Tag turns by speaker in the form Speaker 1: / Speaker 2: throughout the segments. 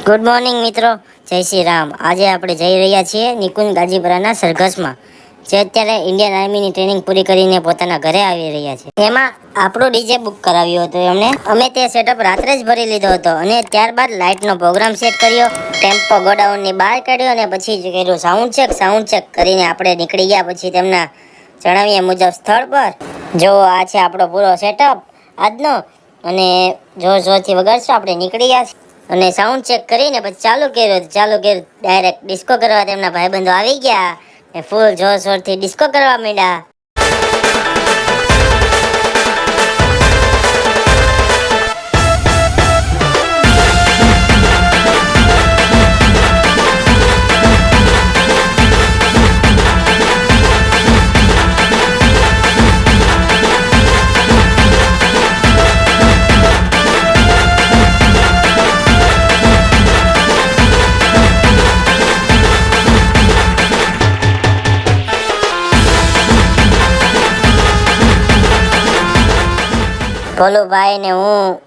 Speaker 1: Good morning મિત્રો, જય શ્રી રામ। આજે આપણે જઈ રહ્યા છીએ નિકુંજ ગાજીપુરાના સરઘસમાં, જે અત્યારે ઇન્ડિયન આર્મીની ટ્રેનિંગ પૂરી કરીને પોતાના ઘરે આવી રહ્યા છે। એમાં આપણો ડીજે બુક કરાવ્યો હતો એમણે। અમે તે સેટઅપ રાત્રે જ ભરી લીધો હતો અને ત્યારબાદ લાઇટનો પ્રોગ્રામ સેટ કર્યો, ટેમ્પો ગોડાઉનની બહાર કાઢ્યો અને પછી જ કર્યું સાઉન્ડ ચેક કરીને આપણે નીકળી ગયા। પછી તેમના જણાવ્યા મુજબ સ્થળ પર જો આ છે આપણો પૂરો સેટઅપ આજનો, અને જોરથી વગાડશું આપણે નીકળી ગયા છે। અને સાઉન્ડ ચેક કરીને પછી ચાલુ કર્યું ડાયરેક્ટ ડિસ્કો કરવા તેમના ભાઈબંધો આવી ગયા અને ફૂલ જોરથી ડિસ્કો કરવા માંડ્યા। ભોલુભાઈ ને હું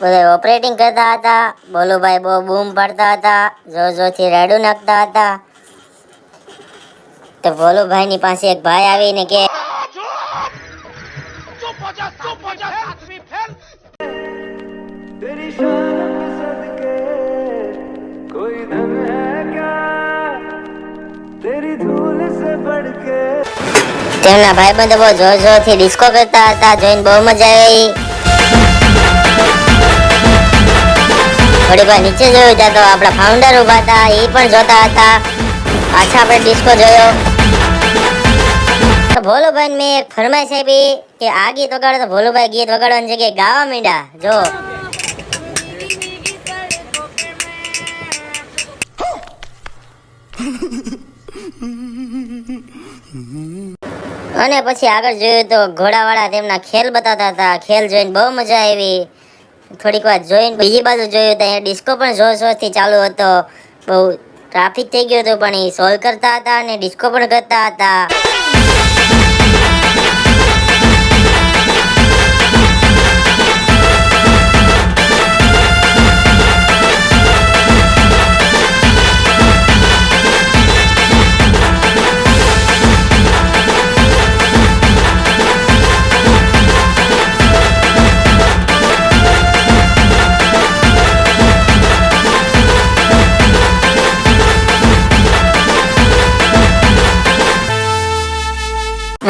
Speaker 1: બધા ઓપરેટિંગ કરતા હતા। ભોલુભાઈ બહુ બૂમ પાડતા હતા, જોરથી રાડું નાખતા હતા। તો ભોલુભાઈની પાસે એક ભાઈ આવીને કે તેમના ભાઈબંધો બહુ જોરથી ડિસ્કો કરતા હતા, જોઈને બહુ મજા આવી। થોડી વાર નીચે જોયું ત્યાં તો આપણા ફાઉન્ડર ઉભા હતા, એ પણ જોતા હતા। પાછા આપણે ડિસ્કો જોયો તો ભોલુભાઈ મેં એક ફરમાઈશ આપી કે આ ગીત વગાડો, તો ભોલુભાઈ ગીત વગાડવાની જગ્યાએ ગાવા માંડ્યા। જો અને પછી આગળ જોયું તો ઘોડાવાળા તેમના ખેલ બતાવતા હતા, ખેલ જોઈને બહુ મજા આવી। થોડીક વાર જોઈને બીજી બાજુ જોયું તો અહીંયા ડિસ્કો પણ જોરથી ચાલુ હતો, બહુ ટ્રાફિક થઈ ગયું હતું પણ એ સોલ્વ કરતા હતા અને ડિસ્કો પણ કરતા હતા।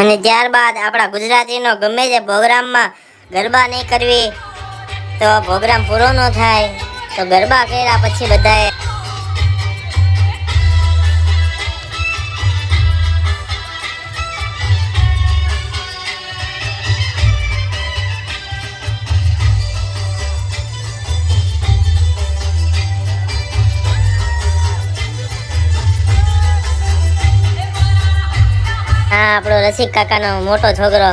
Speaker 1: અને ત્યારબાદ આપણા ગુજરાતીનો ગમે તે પ્રોગ્રામમાં ગરબા નહીં કરવી તો પ્રોગ્રામ પૂરો ન થાય, તો ગરબા કર્યા પછી બધાએ આપણો રસિક કાકાનો મોટો છોકરો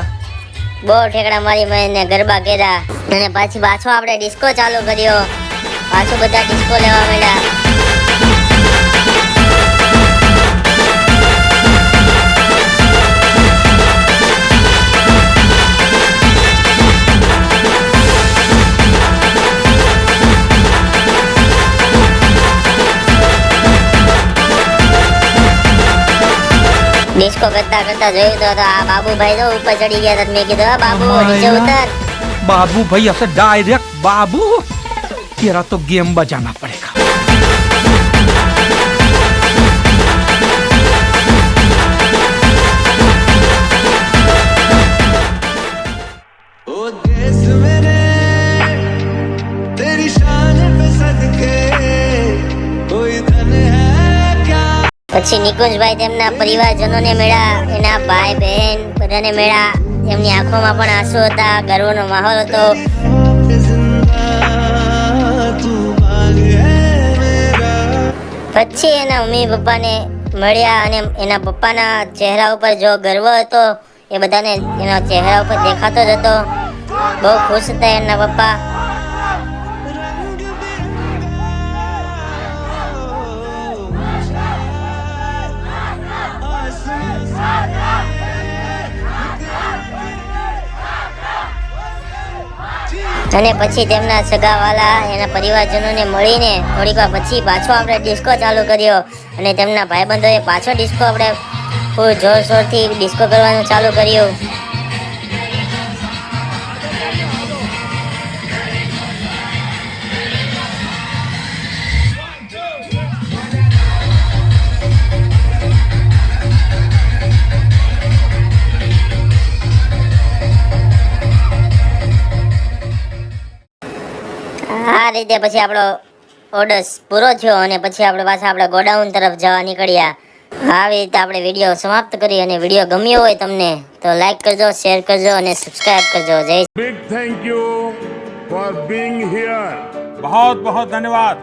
Speaker 1: બહુ ઠેકડા મારી ગરબા કર્યા અને પાછો આપણે ડિસ્કો ચાલુ કર્યો, પાછું બધા ડિસ્કો લેવા માંડ્યા। ડિસ્કો કરતા જોયું તો આ બાબુભાઈ તો ઉપર ચડી ગયા હતા। મેં કીધું બાબુ નીચે ઉતર।
Speaker 2: बाबू भाई ऐसे डायरेक्ट बाबू तेरा तो गेम बजाना पड़ेगा।
Speaker 1: પછી નિકુંજભાઈ તેમના પરિવારજનોને મળ્યા, એના ભાઈ બહેન બધાને મળ્યા। એમની આંખોમાં પણ આંસુ હતા, ગર્વનો માહોલ હતો। પછી એના મમ્મી પપ્પાને મળ્યા અને એના પપ્પાના ચહેરા ઉપર જો ગર્વ હતો એ બધાને એના ચહેરા ઉપર દેખાતો જ હતો। બહુ ખુશ હતા એના પપ્પા। અને પછી તેમના સગાવાલા એના પરિવારજનોને મળીને થોડીક વાર પછી પાછો આપણે ડિસ્કો ચાલુ કર્યો અને તેમના ભાઈબંધોએ પાછો ડિસ્કો આપણે ફૂલ જોરશોરથી ડિસ્કો કરવાનું ચાલુ કર્યું. આ રીતે પછી આપણો ઓર્ડર પૂરો થયો અને પછી આપણે પાછા આપણા ગોડાઉન તરફ જવા નીકળ્યા. આવી રીતે આપણે વિડીયો સમાપ્ત કરી અને વિડીયો ગમ્યો હોય તમને તો લાઈક કરજો, શેર કરજો અને સબસ્ક્રાઇબ કરજો. જય
Speaker 3: Big thank you for being here.
Speaker 2: बहुत बहुत धन्यवाद.